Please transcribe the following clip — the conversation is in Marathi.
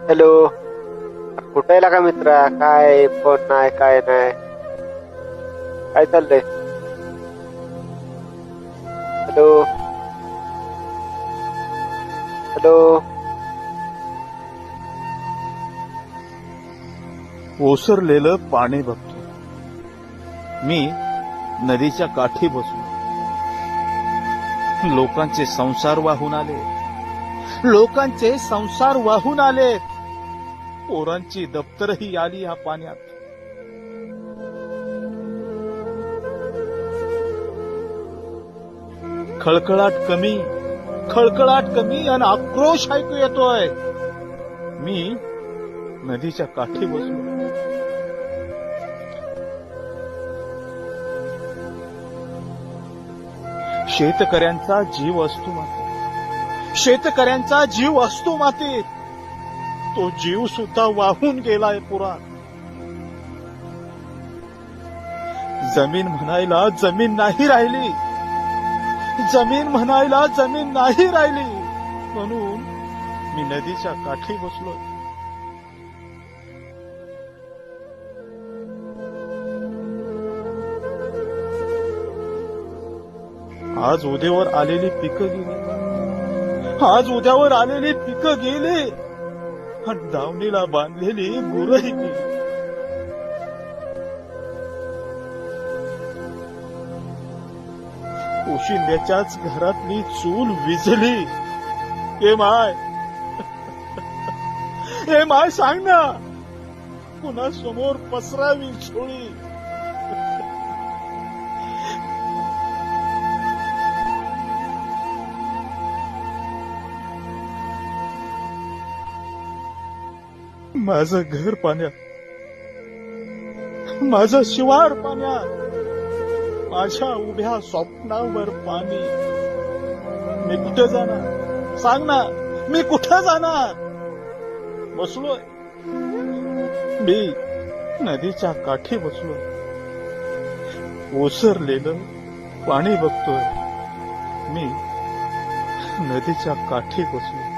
हॅलो, कुठे आहे का मित्रा? काय फोन नाही, काय नाही, काय चाललंय? Hello hello. ओसरलेलं पाणी बघतो मी नदीच्या काठी बसून. लोकांचे संसार वाहून आले, लोकांचे संसार वाहून आले. पोरांची दप्तरही आली या पाण्यात. खळखळाट कमी आणि आक्रोश ऐकू येतोय. मी नदीच्या काठी बसलो. शेतकऱ्यांचा जीव असतो मातीत, शेतकऱ्यांचा जीव असतो मातीत. तो जीव सुद्धा वाहून गेलाय पुरात. जमीन म्हणायला जमीन नाही राहिली, जमीन म्हणायला जमीन नाही राहिली. म्हणून मी नदीच्या काठी बसलोय. आज उद्यावर आलेली पिकं गेली, आज उद्यावर आलेली पिकं गेली आणि दावणीला बांधलेली गुरंही गेली. पोशिंद्याच्याच घरातली चूल विझली. ए माय सांग ना, पुन्हा समोर पसरावी छोळी. माझं घर पाण्यात, माझं शिवार पाण्यात, माझ्या उभ्या स्वप्नावर पाणी. मी कुठे जाणार? सांग ना, मी कुठे जाणार? बसलोय मी नदीच्या काठी बसलोय. ओसरलेलं पाणी बघतोय मी नदीच्या काठी बसलोय.